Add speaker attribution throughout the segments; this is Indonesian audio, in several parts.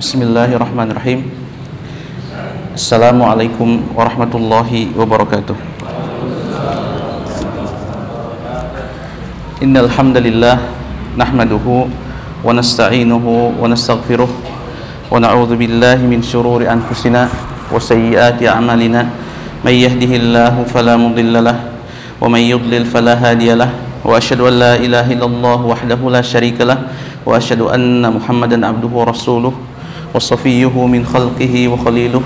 Speaker 1: Bismillahirrahmanirrahim. Assalamualaikum warahmatullahi wabarakatuh. Innal hamdalillah nahmaduhu wa nasta'inuhu wa nastaghfiruh wa na'udzu billahi min shururi anfusina wa sayyiati a'malina. May yahdihillahu fala mudilla lahu wa may yudlil fala hadiya lahu. Wa asyhadu an la ilaha illallah wahdahu la syarika lahu wa asyhadu anna Muhammadan abduhu wa rasuluh wa safiyyuhu min khalqihi wa khaliluh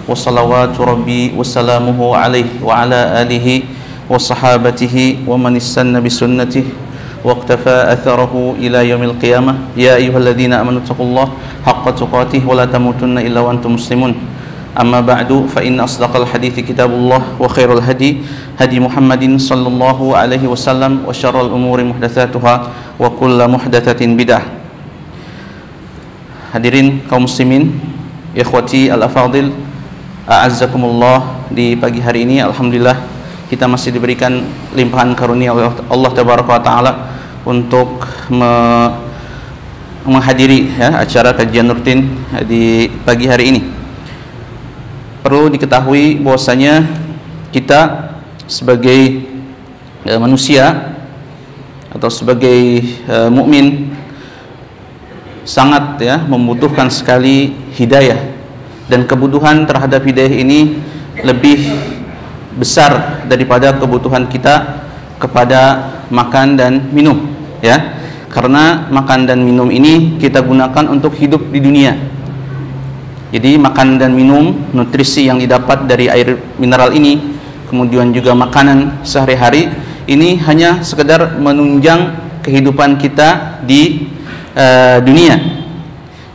Speaker 1: wa salawatu rabbi wa salamuhu alaihi wa ala alihi wa sahabatihi wa man istanna bi sunnatihi wa iqtafa atharahu ila yaumil qiyamah. Ya ayyuhalladzina amanu taqullaha haqqa tuqatih wa la tamutunna illa wa antum muslimun. Amma ba'du, fa inna asdaqal hadithi kitabullah wa khairul hadi hadi Muhammadin sallallahu alaihi wasallam wa syarrul umuri muhdatsatuha wa kullu muhdatsatin bid'ah. Hadirin kaum muslimin, ikhwati al-afadil, a'azzakumullah. Di pagi hari ini alhamdulillah kita masih diberikan limpahan karunia oleh Allah tabaraka wa taala untuk menghadiri acara kajian rutin di pagi hari ini. Perlu diketahui bahwasanya kita sebagai manusia atau sebagai mukmin sangat membutuhkan sekali hidayah, dan kebutuhan terhadap hidayah ini lebih besar daripada kebutuhan kita kepada makan dan minum, karena makan dan minum ini kita gunakan untuk hidup di dunia. Jadi makan dan minum, nutrisi yang didapat dari air mineral ini, kemudian juga makanan sehari-hari ini hanya sekedar menunjang kehidupan kita di dunia.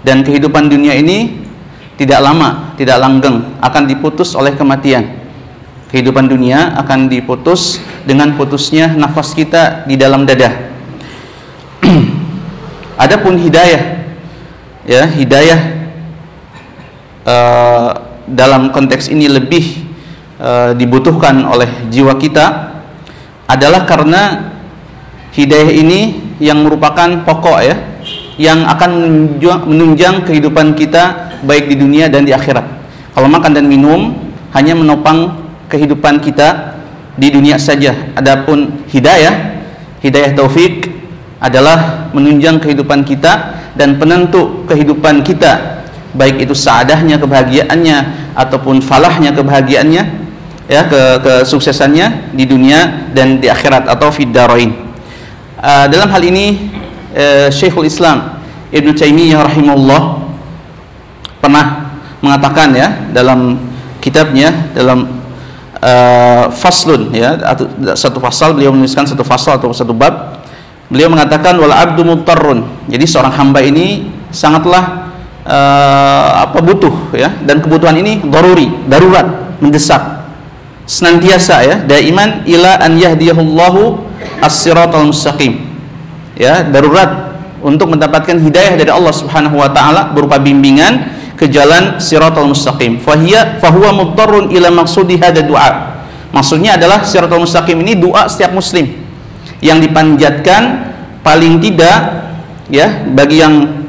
Speaker 1: Dan kehidupan dunia ini tidak lama, tidak langgeng, akan diputus oleh kematian. Kehidupan dunia akan diputus dengan putusnya nafas kita di dalam dada. Adapun hidayah, hidayah dalam konteks ini lebih dibutuhkan oleh jiwa kita adalah karena hidayah ini yang merupakan pokok yang akan menunjang kehidupan kita baik di dunia dan di akhirat. Kalau makan dan minum hanya menopang kehidupan kita di dunia saja. Adapun hidayah taufik adalah menunjang kehidupan kita dan penentu kehidupan kita, baik itu saadahnya, kebahagiaannya, ataupun falahnya, kebahagiaannya, kesuksesannya di dunia dan di akhirat atau fid darain. Dalam hal ini Syekhul Islam Ibnu Taimiyah rahimahullah pernah mengatakan dalam kitabnya, dalam faslun atau satu pasal, beliau menuliskan satu pasal atau satu bab. Beliau mengatakan wal abdu muttarrun. Jadi seorang hamba ini sangatlah butuh, dan kebutuhan ini darurat, mendesak, senantiasa daiman ila an yahdiyahullahu as-siratal mustaqim, darurat untuk mendapatkan hidayah dari Allah Subhanahu wa taala berupa bimbingan ke jalan siratal mustaqim. Fahuwa mudtarrun ila maqsudi hadha du'a. Maksudnya adalah siratal mustaqim ini doa setiap muslim yang dipanjatkan paling tidak bagi yang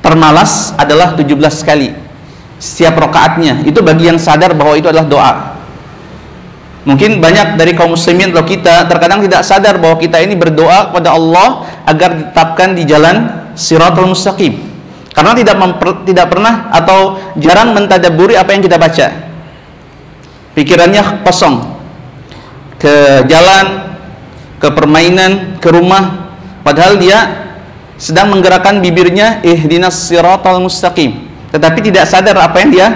Speaker 1: termalas adalah 17 kali setiap rakaatnya. Itu bagi yang sadar bahwa itu adalah doa. Mungkin banyak dari kaum muslimin atau kita terkadang tidak sadar bahwa kita ini berdoa kepada Allah agar ditetapkan di jalan siratal mustaqim, karena tidak pernah atau jarang mentadabburi apa yang kita baca. Pikirannya kosong, ke jalan, ke permainan, ke rumah, padahal dia sedang menggerakkan bibirnya ihdinas siratal mustaqim, tetapi tidak sadar apa yang dia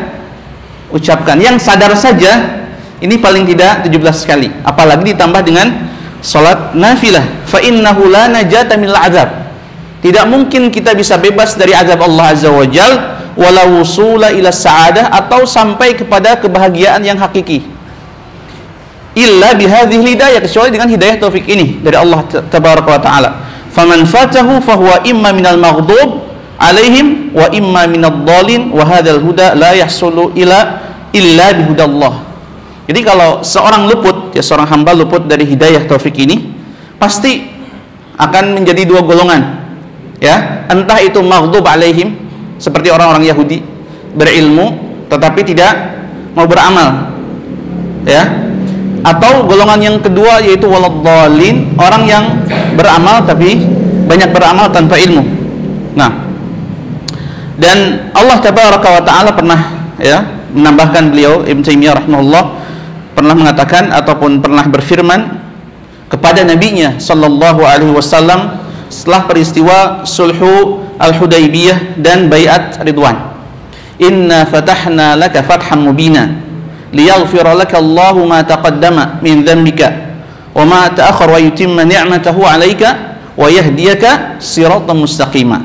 Speaker 1: ucapkan. Yang sadar saja ini paling tidak 17 kali, apalagi ditambah dengan salat nafilah. Fa innahu la najata minal azab. Tidak mungkin kita bisa bebas dari azab Allah azza wa jal wala wusula ila sa'adah, atau sampai kepada kebahagiaan yang hakiki, illa bihadhihi hidayah, kecuali dengan hidayah taufik ini dari Allah tabaraka wa taala. Faman fatahu fahuwa imma minal maghdub alaihim wa imma minad dhalin wa hadzal huda la yahsulu illa bihudallah. Jadi kalau seorang seorang hamba luput dari hidayah taufik ini, pasti akan menjadi dua golongan, entah itu maghdub alaihim, seperti orang-orang Yahudi, berilmu tetapi tidak mau beramal, ya. Atau golongan yang kedua yaitu waladhdallin, orang yang beramal tapi banyak beramal tanpa ilmu. Nah, dan Allah Tabaraka wa Ta'ala pernah, ya, menambahkan, beliau Ibnu Taimiyah rahimahullah pernah mengatakan ataupun pernah berfirman kepada nabinya sallallahu alaihi wasallam setelah peristiwa sulhu al-Hudaybiyah dan baiat Ridwan, inna fatahna laka fathan mubina liyaghfira laka Allahu ma taqaddama min dhanbika wa ma ta'akhkhara wa yutimma ni'matahu 'alaika wa yahdiyaka siratan mustaqima.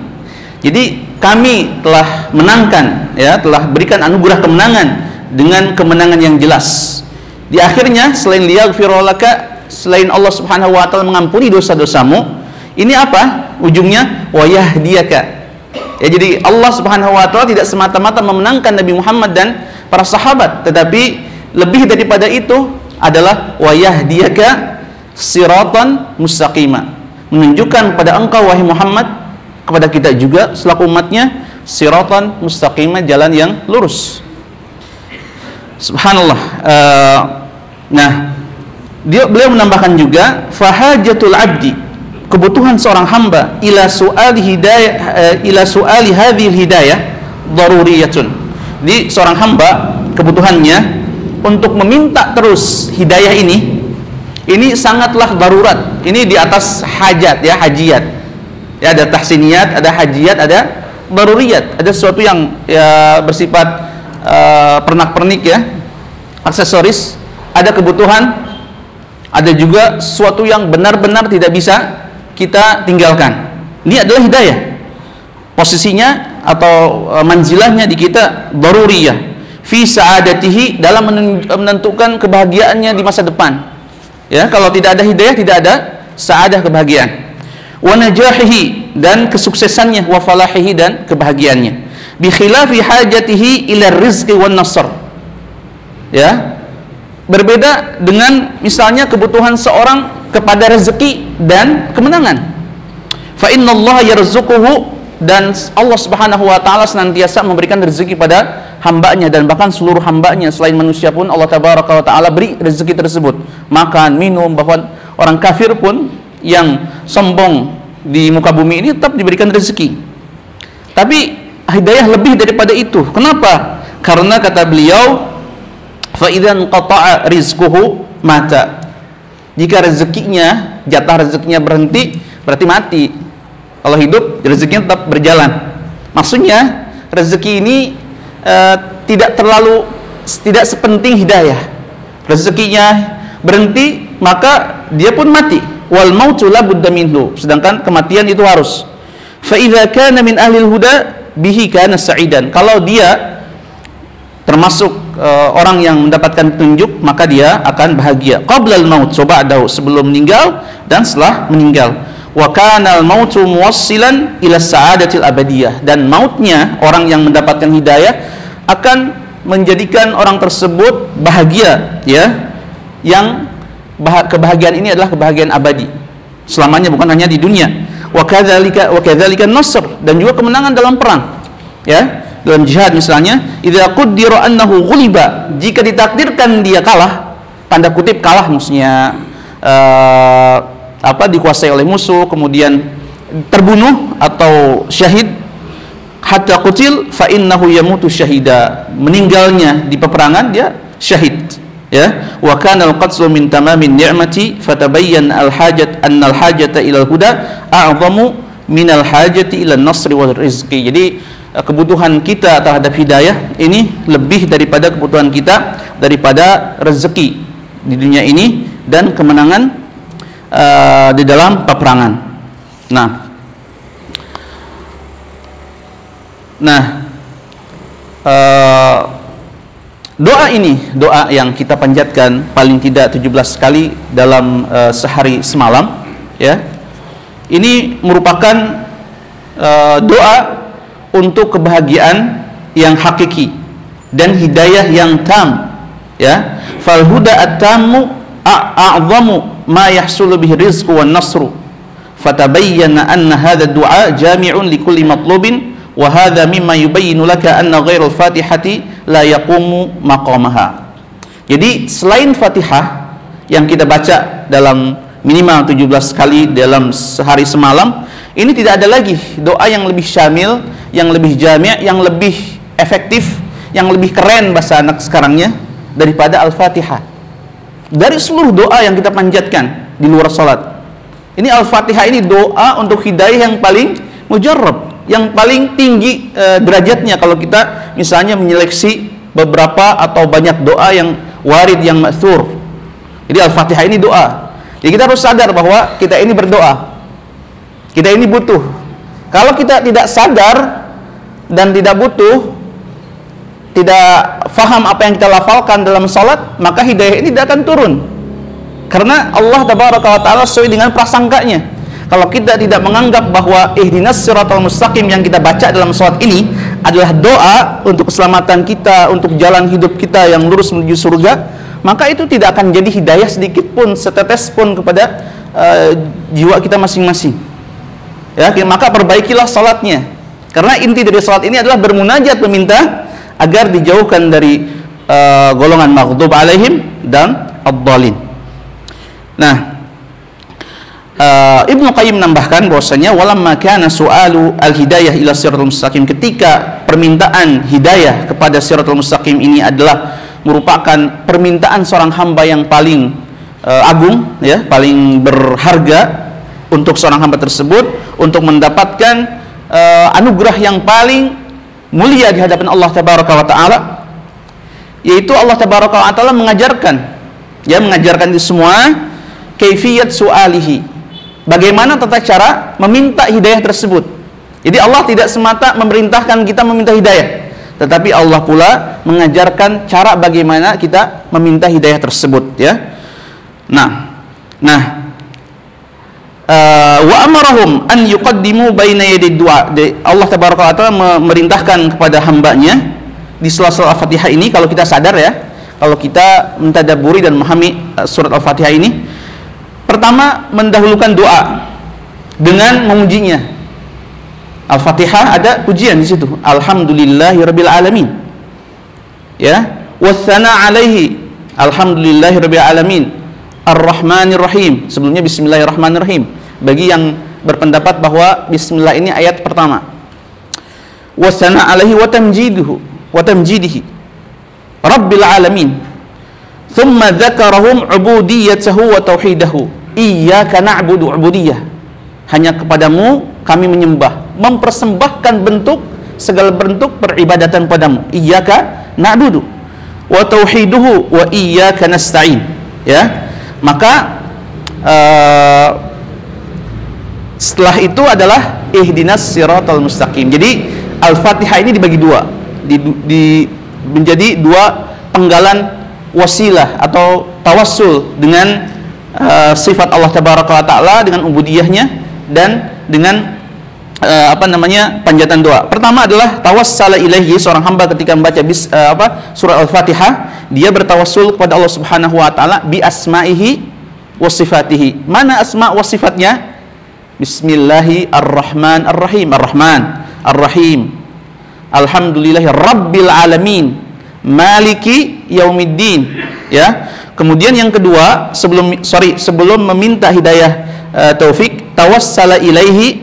Speaker 1: Jadi kami telah menangkan, ya, telah berikan anugerah kemenangan dengan kemenangan yang jelas. Di akhirnya selain liyaghfira laka, selain Allah Subhanahu wa taala mengampuni dosa-dosamu, ini apa ujungnya? Wa yahdiyaka. Ya, jadi Allah Subhanahu wa taala tidak semata-mata memenangkan Nabi Muhammad dan para sahabat, tetapi lebih daripada itu adalah wa yahdiyaka siratan mustaqima, menunjukkan kepada engkau wahai Muhammad, kepada kita juga selaku umatnya, siratan mustaqima, jalan yang lurus. Subhanallah. Nah, beliau menambahkan juga fahajatul abdi, kebutuhan seorang hamba ila su'ali hidayah, ila su'ali hadhil hidayah daruriyatun. Jadi seorang hamba kebutuhannya untuk meminta terus hidayah ini sangatlah darurat. Ini di atas hajat, ya, hajiat. Ya, ada tahsiniyat, ada hajiat, ada daruriyat. Ada sesuatu yang, ya, bersifat pernak-pernik, ya, aksesoris. Ada kebutuhan, ada juga sesuatu yang benar-benar tidak bisa kita tinggalkan. Ini adalah hidayah. Posisinya atau manzilahnya di kita daruriyah fi sa'adatihi, dalam menentukan kebahagiaannya di masa depan. Ya, kalau tidak ada hidayah tidak ada sa'adah, kebahagiaan. Wa najahihi, dan kesuksesannya, wa falahihi, dan kebahagiaannya. Bi khilafi hajatihi ila rizqi wan nasr. Ya, berbeda dengan misalnya kebutuhan seorang kepada rezeki dan kemenangan. Fa innallaha yarzuquhu, dan Allah Subhanahu wa taala senantiasa memberikan rezeki pada hambanya, dan bahkan seluruh hambanya selain manusia pun Allah Tabaraka wa taala beri rezeki tersebut, makan, minum. Bahkan orang kafir pun yang sombong di muka bumi ini tetap diberikan rezeki. Tapi hidayah lebih daripada itu. Kenapa? Karena kata beliau, fa idzan qata'a rizquhu mata. Jika rezekinya, jatah rezekinya berhenti, berarti mati. Kalau hidup, rezekinya tetap berjalan. Maksudnya rezeki ini tidak sepenting hidayah. Rezekinya berhenti, maka dia pun mati. Wal mautu la budda minhu, sedangkan kematian itu harus. Fa idza kana min ahli al-huda bihi kana sa'idan. Kalau dia termasuk orang yang mendapatkan petunjuk, maka dia akan bahagia. Qabla al-maut, ba'dahu, sebelum meninggal dan setelah meninggal. Wa kana al-mautu muwassilan ila sa'adatil abadiyah, dan mautnya orang yang mendapatkan hidayah akan menjadikan orang tersebut bahagia, ya, yang kebahagiaan ini adalah kebahagiaan abadi selamanya, bukan hanya di dunia. Wa kadzalika nasr, dan juga kemenangan dalam perang, ya, dalam jihad misalnya. Idza qaddara annahu ghuliba, jika ditakdirkan dia kalah, tanda kutip kalah maksudnya dikuasai oleh musuh, kemudian terbunuh atau syahid, hatta qutil fa innahu yamutu syahida, meninggalnya di peperangan dia syahid, ya. Wa kana al-qatlu min tamamin ni'mati fatabayyan al-hajat anna al-hajata ila al-huda a'zamu min al-hajati ila an-nasri wal rizqi. Jadi kebutuhan kita terhadap hidayah ini lebih daripada kebutuhan kita daripada rezeki di dunia ini dan kemenangan di dalam peperangan. Doa ini, doa yang kita panjatkan paling tidak 17 kali dalam sehari semalam, ya. Ini merupakan doa untuk kebahagiaan yang hakiki dan hidayah yang tam, ya. Fal huda at-tammu a'zamu ma yahsulu bihi rizqu wan nasru, fatabayyana anna hadha ad-du'a jami'un li kulli matlubin wa hadza mimma yubayyinu laka anna ghairal Fatihati la yaqumu maqamaha. Jadi selain Fatihah yang kita baca dalam minimal 17 kali dalam sehari semalam, ini tidak ada lagi doa yang lebih syamil, yang lebih jami', yang lebih efektif, yang lebih keren bahasa anak sekarangnya daripada Al-Fatihah. Dari seluruh doa yang kita panjatkan di luar salat, ini Al-Fatihah ini doa untuk hidayah yang paling mujarrab, yang paling tinggi derajatnya kalau kita misalnya menyeleksi beberapa atau banyak doa yang warid, yang ma'thur. Jadi Al-Fatihah ini doa. Jadi kita harus sadar bahwa kita ini berdoa, kita ini butuh. Kalau kita tidak sadar dan tidak butuh, tidak faham apa yang kita lafalkan dalam salat, maka hidayah ini tidak akan turun. Karena Allah Tabaraka wa Ta'ala sesuai dengan prasangkanya. Kalau kita tidak menganggap bahwa ihdinas siratal mustaqim yang kita baca dalam salat ini adalah doa untuk keselamatan kita, untuk jalan hidup kita yang lurus menuju surga, maka itu tidak akan jadi hidayah sedikit pun, setetes pun kepada jiwa kita masing-masing. Ya, maka perbaikilah salatnya. Karena inti dari salat ini adalah bermunajat, meminta agar dijauhkan dari golongan maghdub alaihim dan ad-dhalin. Nah, Ibnu Qayyim menambahkan bahwasanya walamma kana su'alu al-hidayah ila siratal mustaqim, ketika permintaan hidayah kepada siratal mustaqim ini adalah merupakan permintaan seorang hamba yang paling agung, ya, paling berharga untuk seorang hamba tersebut untuk mendapatkan anugerah yang paling mulia di hadapan Allah Tabaraka wa Ta'ala, yaitu Allah Tabaraka wa Ta'ala mengajarkan itu semua kaifiyat su'alihi, bagaimana tata cara meminta hidayah tersebut. Jadi Allah tidak semata memerintahkan kita meminta hidayah, tetapi Allah pula mengajarkan cara bagaimana kita meminta hidayah tersebut, ya. Wa amarahum an yuqaddimu baina yadi du'a. Allah Tabaraka wa Ta'ala memerintahkan kepada hambanya di sela-sela Al-Fatihah ini, kalau kita sadar, ya, kalau kita mentadabburi dan memahami surat Al-Fatihah ini, pertama mendahulukan doa dengan memujinya. Al-Fatihah ada pujian di situ, alhamdulillahirabbil alamin, ya, wassana alaihi, alhamdulillahirabbil alamin, ar-rahmanir rahim, sebelumnya bismillahirrahmanirrahim, bagi yang berpendapat bahwa bismillah ini ayat pertama. Wassana alaihi wa tamjidihi rabbil alamin, thumma dzakarahum ubudiyatahu wa tauhidahu, iyyaka na'budu, ubudiyah, hanya kepadamu kami menyembah, mempersembahkan segala bentuk peribadatan padamu, iyyaka na'budu wa tauhiduhu wa iyyaka nasta'in, ya. Maka setelah itu adalah ihdinas siratal mustaqim. Jadi Al-Fatihah ini dibagi dua, menjadi dua penggalan wasilah atau tawassul dengan sifat Allah Tabaraka wa Ta'ala, dengan ubudiyahnya dan dengan panjatan doa. Pertama adalah tawassala ilaihi, seorang hamba ketika membaca surah Al-Fatihah, dia bertawassul kepada Allah Subhanahu wa Ta'ala bi asma'ihi wa sifatihi. Mana asma wa sifatnya? Bismillahirrahmanirrahim, ar-Rahman, ar-Rahim, alhamdulillahi rabbil alamin, maliki yaumiddin, ya. Kemudian yang kedua, sebelum meminta hidayah taufik, tawassala ilaihi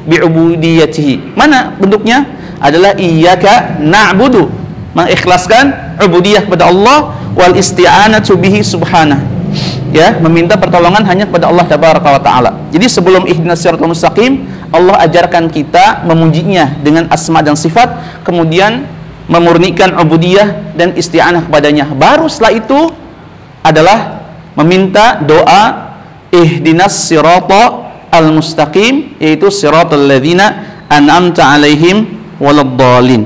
Speaker 1: bi'ubudiyatihi. Mana bentuknya? Adalah iyyaka na'budu, mengikhlaskan ubudiyah kepada Allah, wal isti'anatu bihi subhanahu, ya, meminta pertolongan hanya kepada Allah Tabaraka wa Ta'ala. Jadi sebelum ihdinas siratal mustaqim, Allah ajarkan kita memujinya dengan asma dan sifat, kemudian memurnikan ubudiyah dan isti'anah kepadanya. Baru setelah itu adalah meminta doa ihdinas siratal al-mustaqim, yaitu siratal ladzina an'amta alaihim waladdallin.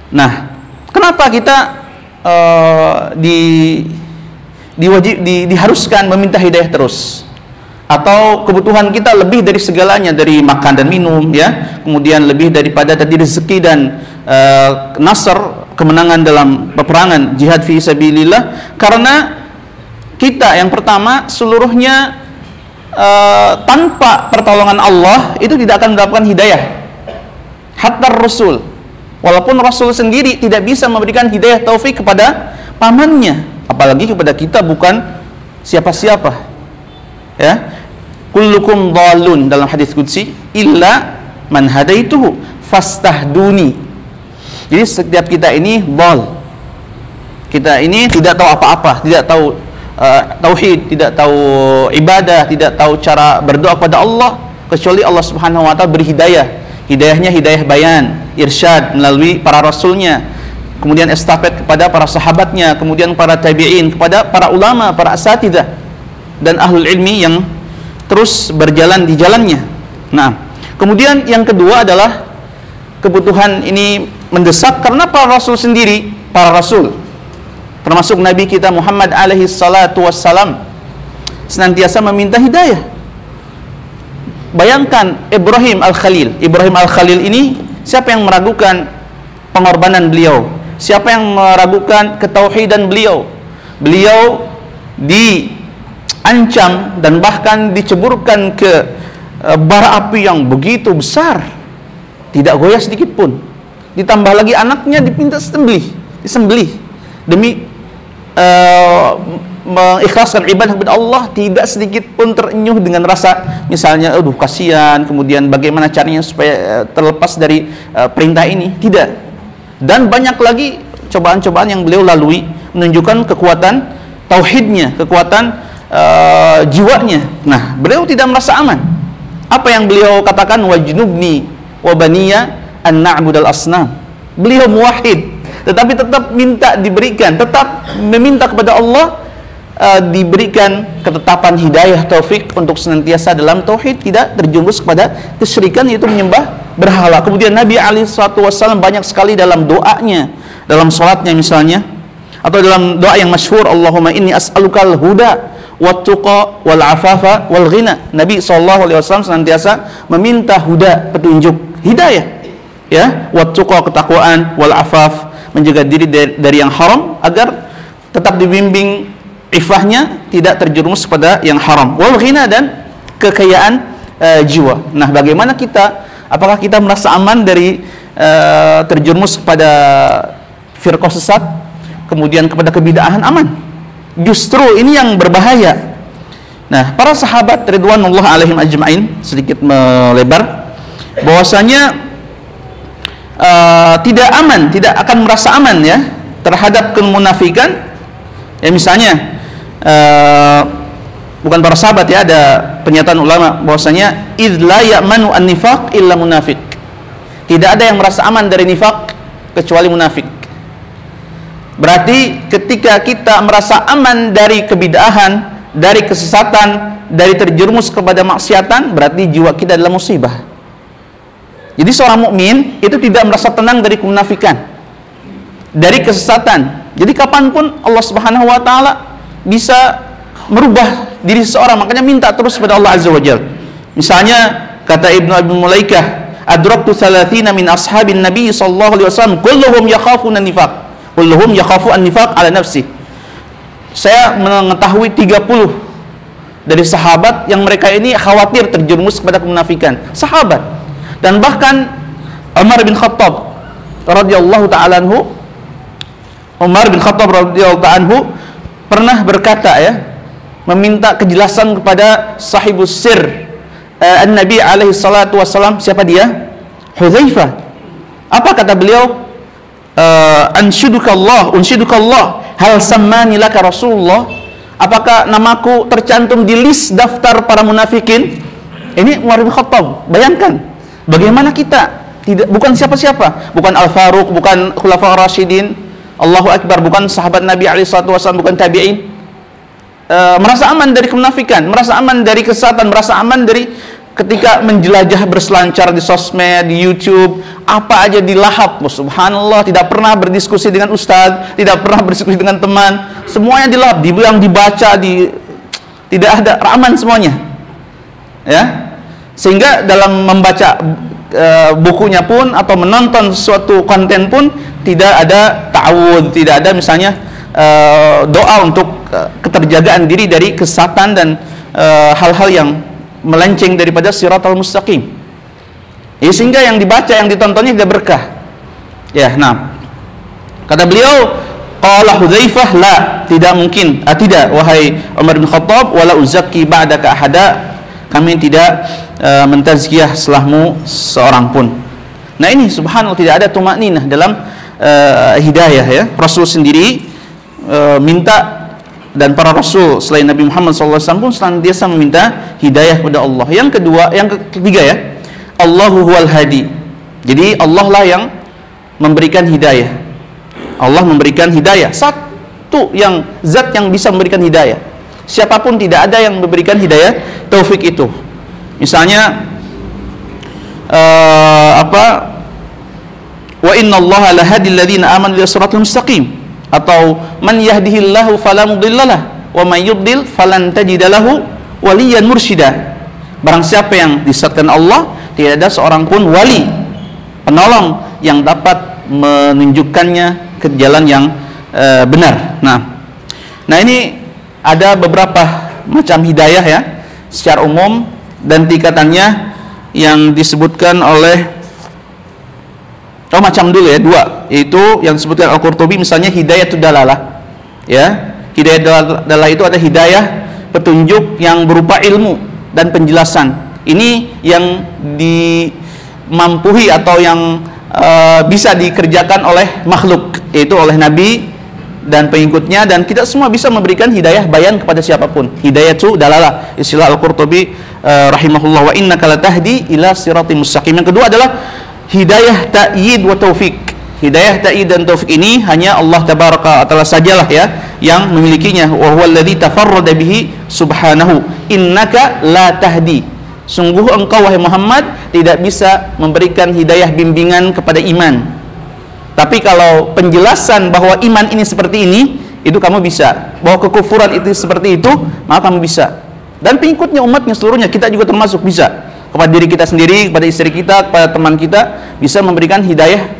Speaker 1: Nah, kenapa kita diharuskan meminta hidayah terus? Atau kebutuhan kita lebih dari segalanya, dari makan dan minum, ya, kemudian lebih daripada tadi rezeki dan nasr, kemenangan dalam peperangan jihad fi sabilillah. Karena kita yang pertama seluruhnya tanpa pertolongan Allah itu tidak akan mendapatkan hidayah. Hatta Rasul, walaupun Rasul sendiri tidak bisa memberikan hidayah taufik kepada pamannya, apalagi kepada kita bukan siapa-siapa. Ya, kullukum dhalun dalam hadis qudsi illa man hadaituhu fastahduni. Jadi setiap kita ini dhal. Kita ini tidak tahu apa-apa, tidak tahu tauhid, tidak tahu ibadah, tidak tahu cara berdoa kepada Allah kecuali Allah Subhanahu wa taala beri hidayah. Hidayahnya hidayah bayan, irsyad melalui para rasulnya, kemudian estafet kepada para sahabatnya, kemudian para tabi'in, kepada para ulama, para asatidzah dan ahlul ilmi yang terus berjalan di jalannya. Nah, kemudian yang kedua adalah kebutuhan ini mendesak karena para rasul sendiri, para rasul termasuk Nabi kita Muhammad alaihi salatu wassalam senantiasa meminta hidayah. Bayangkan Ibrahim Al-Khalil. Ibrahim Al-Khalil ini siapa yang meragukan pengorbanan beliau? Siapa yang meragukan ketauhidan beliau? Beliau diancam dan bahkan diceburkan ke bara api yang begitu besar, tidak goyah sedikit pun. Ditambah lagi anaknya dipinta disembelih demi mengikhlaskan ibadah kepada Allah, tidak sedikit pun terenyuh dengan rasa misalnya aduh kasihan, kemudian bagaimana caranya supaya terlepas dari perintah ini, tidak. Dan banyak lagi cobaan-cobaan yang beliau lalui menunjukkan kekuatan tauhidnya, kekuatan jiwanya. Nah, beliau tidak merasa aman. Apa yang beliau katakan, wajnubni wa baniya an na'budal asnam. Beliau muwahhid, tetapi tetap minta diberikan, tetap meminta kepada Allah diberikan ketetapan hidayah taufik untuk senantiasa dalam tauhid, tidak terjerumus kepada kesyirikan yaitu menyembah berhala. Kemudian Nabi SAW banyak sekali dalam doanya, dalam sholatnya misalnya, atau dalam doa yang masyhur, Allahumma inni as'alukal huda wat tuqa wal afafa wal ghina. Nabi SAW senantiasa meminta huda, petunjuk, hidayah, ya, wat tuqa ketakwaan, wal afaf menjaga diri dari yang haram agar tetap dibimbing ifahnya, tidak terjerumus pada yang haram, wal ghina dan kekayaan jiwa. Nah, bagaimana kita, apakah kita merasa aman dari terjerumus kepada firqah sesat, kemudian kepada kebid'ahan? Aman. Justru ini yang berbahaya. Nah, para sahabat ridwanullah alaihim ajma'in, sedikit melebar, bahwasanya tidak aman, tidak akan merasa aman ya terhadap kemunafikan. Ya misalnya bukan para sahabat ya, ada pernyataan ulama bahwasanya idz la ya'manu an-nifaq illa munafiq. Tidak ada yang merasa aman dari nifak kecuali munafik. Berarti ketika kita merasa aman dari kebid'ahan, dari kesesatan, dari terjerumus kepada maksiatan, berarti jiwa kita adalah musibah. Jadi seorang mukmin itu tidak merasa tenang dari kemunafikan, dari kesesatan. Jadi kapanpun Allah Subhanahu wa taala bisa merubah diri seseorang, makanya minta terus kepada Allah Azza wa Jalla. Misalnya kata Ibnu Abi Mulaikah, adraktu 30 min ashabin Nabi sallallahu alaihi wasallam kulluhum yakhafuna nifaq. Kulluhum yakhafu an-nifaq ala nafsi. Saya mengetahui 30 dari sahabat yang mereka ini khawatir terjerumus kepada kemunafikan. Sahabat. Dan bahkan Umar bin Khattab radhiyallahu ta'ala anhu, Umar bin Khattab radhiyallahu ta'ala anhu pernah berkata ya, meminta kejelasan kepada sahibus sir An-Nabi alaihi salatu wassalam. Siapa dia? Hudzaifah. Apa kata beliau? Unshidukallah, hal sammani laka Rasulullah. Apakah namaku tercantum di list daftar para munafikin? Ini Umar bin Khattab. Bayangkan bagaimana kita, tidak, bukan siapa-siapa, bukan Al-Faruq, bukan Khulafa Rasyidin, Allahu Akbar, bukan sahabat Nabi SAW, bukan tabi'in, merasa aman dari kemunafikan, merasa aman dari kesesatan, merasa aman dari ketika menjelajah berselancar di sosmed, di YouTube, apa aja dilahap. Subhanallah, tidak pernah berdiskusi dengan ustadz, tidak pernah berdiskusi dengan teman, semuanya dilahap, yang dibaca, tidak ada, aman semuanya ya. Sehingga dalam membaca bukunya pun atau menonton suatu konten pun tidak ada ta'awud, tidak ada misalnya doa untuk keterjagaan diri dari kesesatan dan hal-hal yang melenceng daripada siratal mustaqim. Ya, sehingga yang dibaca, yang ditontonnya tidak berkah. Ya, nah. Kata beliau, qala Hudzaifah, la, tidak mungkin. Tidak, wahai Umar bin Khattab, wala uzakki ba'daka ahada. Kami tidak mentazkiyah setelahmu seorang pun. Nah, ini subhanallah tidak ada tumakninah dalam hidayah ya. Rasul sendiri minta, dan para rasul selain Nabi Muhammad SAW pun senantiasa meminta hidayah kepada Allah. Yang kedua, yang ketiga ya, Allahu huwal hadi. Jadi Allah lah yang memberikan hidayah. Allah memberikan hidayah. Satu yang zat yang bisa memberikan hidayah. Siapapun tidak ada yang memberikan hidayah taufik itu. Misalnya wa innallaha lahadil ladzina amanu ila siratal mustaqim, atau man yahdihillahu fala mudhillalah wa man yudlil falan tajida lahu waliyan mursyida. Barang siapa yang disesatkan Allah, tidak ada seorang pun wali penolong yang dapat menunjukkannya ke jalan yang benar. Nah ini ada beberapa macam hidayah ya secara umum, dan tingkatannya yang disebutkan oleh macam dulu ya, dua, yaitu yang disebutkan Al-Qurtubi, misalnya hidayatul dalalah ya. Hidayah dalalah itu ada hidayah petunjuk yang berupa ilmu dan penjelasan. Ini yang dimampuhi atau yang bisa dikerjakan oleh makhluk, yaitu oleh Nabi dan pengikutnya, dan kita semua bisa memberikan hidayah bayan kepada siapapun. Hidayatu dalalah, istilah Al-Qurtubi rahimahullah, wa innaka latahdi ila siratim mustaqim. Yang kedua adalah hidayah ta'yid wa taufik. Hidayah ta'yid dan taufik ini hanya Allah tabaraka wa ta'ala sajalah ya yang memilikinya. Wa huwal ladzi tafarrada bihi subhanahu, innaka la tahdi. Sungguh engkau wahai Muhammad tidak bisa memberikan hidayah bimbingan kepada iman. Tapi kalau penjelasan bahwa iman ini seperti ini, itu kamu bisa. Bahwa kekufuran itu seperti itu, maka kamu bisa. Dan pengikutnya, umatnya seluruhnya, kita juga termasuk bisa. Kepada diri kita sendiri, kepada istri kita, kepada teman kita, bisa memberikan hidayah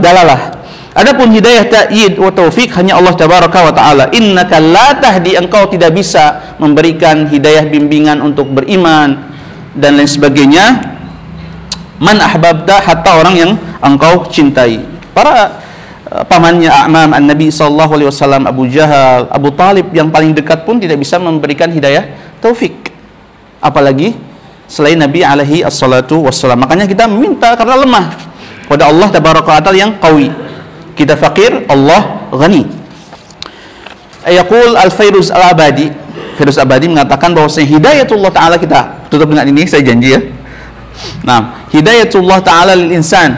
Speaker 1: dalalah. Adapun hidayah ta'yid wa taufik hanya Allah tabaraka wa ta'ala. Innaka la tahdi, engkau tidak bisa memberikan hidayah bimbingan untuk beriman dan lain sebagainya. Man ahbabta, hatta orang yang engkau cintai. Para pamannya A'mam an-Nabi sallallahu alaihi wasallam, Abu Jahal, Abu Talib yang paling dekat pun tidak bisa memberikan hidayah taufik, apalagi selain Nabi alaihi assalatu wassalam. Makanya kita meminta karena lemah kepada Allah tabaraka wa ta'ala yang qawi. Kita fakir, Allah ghani. Yaqul Al-Fairuz Al-Abadi, Fairuz Abadi mengatakan bahwasanya hidayatullah ta'ala, kita tutup dengan ini, saya janji ya. Nah, hidayatullah ta'ala lil insan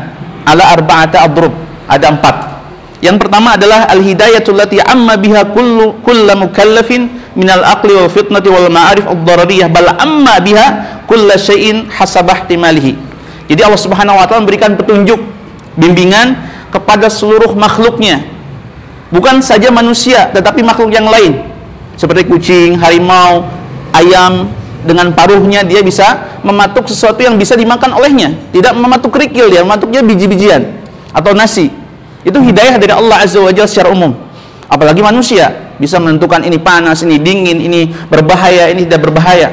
Speaker 1: ala arba'ata adrub, ada 4. Yang pertama adalah al-hidayatul lati amma biha kullu mukallafin minal aqli wal fitnati wal ma'arif ad-darariyah, bal amma biha kullu syai'in hasabah ihtimalihi. Jadi Allah Subhanahu wa ta'ala memberikan petunjuk, bimbingan kepada seluruh makhluknya, bukan saja manusia tetapi makhluk yang lain seperti kucing, harimau, ayam. Dengan paruhnya dia bisa mematuk sesuatu yang bisa dimakan olehnya, tidak mematuk kerikil, dia mematuknya biji-bijian atau nasi. Itu hidayah dari Allah Azza wa Jalla secara umum. Apalagi manusia bisa menentukan ini panas, ini dingin, ini berbahaya, ini tidak berbahaya.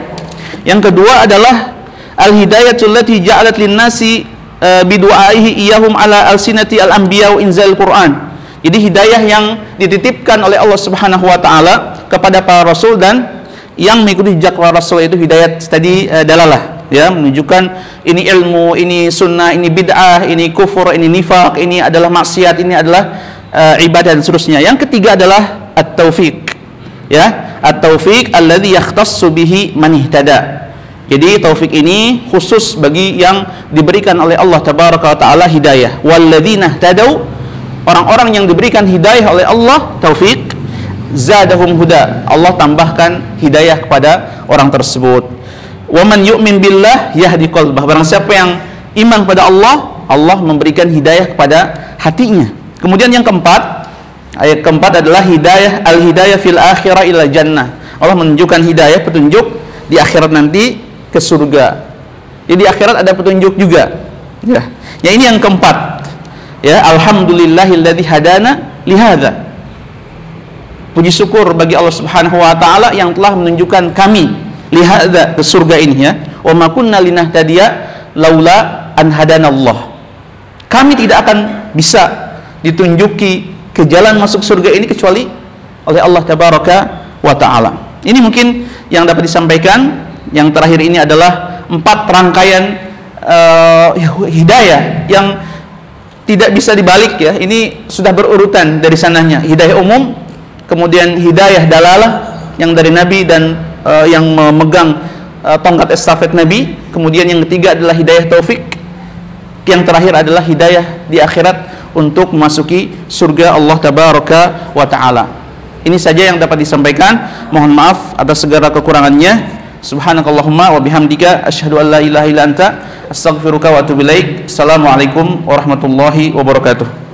Speaker 1: Yang kedua adalah al-hidayatul lati ja'alat lin-nasi bidu'aihi iyahum ala alsinati al-anbiya wa inzal Quran. Jadi hidayah yang dititipkan oleh Allah Subhanahu wa ta'ala kepada para rasul dan yang mengikuti jejak para rasul, itu hidayat tadi dalalah ya, menunjukkan ini ilmu, ini sunnah, ini bid'ah, ini kufur, ini nifaq, ini adalah maksiat, ini adalah ibadah dan seterusnya. Yang ketiga adalah at-taufiq ya, at-taufiq alladzi yakhtassu bihi man ihtada. Jadi taufik ini khusus bagi yang diberikan oleh Allah tabaraka wa taala hidayah. Walladzina ihtadau, orang-orang yang diberikan hidayah oleh Allah taufik, zadahum huda, Allah tambahkan hidayah kepada orang tersebut. Wa man yu'min billah yahdi qalbah, barang siapa yang iman kepada Allah, Allah memberikan hidayah kepada hatinya. Kemudian yang keempat, ayat keempat adalah hidayah, al-hidayah fil akhirah ila jannah. Allah menunjukkan hidayah, petunjuk di akhirat nanti ke surga. Jadi di akhirat ada petunjuk juga. Ya. Ya, ini yang keempat. Ya, alhamdulillahilladzi hadana lihadza. puji syukur bagi Allah Subhanahu wa taala yang telah menunjukkan kami lihada ke surga ini ya. Wa ma kunna linahtadiya laula an hadanallah. Kami tidak akan bisa ditunjuki ke jalan masuk surga ini kecuali oleh Allah tabaraka wa taala. Ini mungkin yang dapat disampaikan. Yang terakhir ini adalah 4 rangkaian hidayah yang tidak bisa dibalik ya. Ini sudah berurutan dari sananya. Hidayah umum, kemudian hidayah dalalah yang dari Nabi dan yang memegang tongkat estafet Nabi. Kemudian yang ketiga adalah hidayah taufik. Yang terakhir adalah hidayah di akhirat untuk memasuki surga Allah tabaraka wa taala. Ini saja yang dapat disampaikan. Mohon maaf atas segala kekurangannya. Subhanakallahumma wa bihamdika asyhadu an la ilaha illa anta astaghfiruka wa atubu ilaik. Assalamualaikum warahmatullahi wabarakatuh.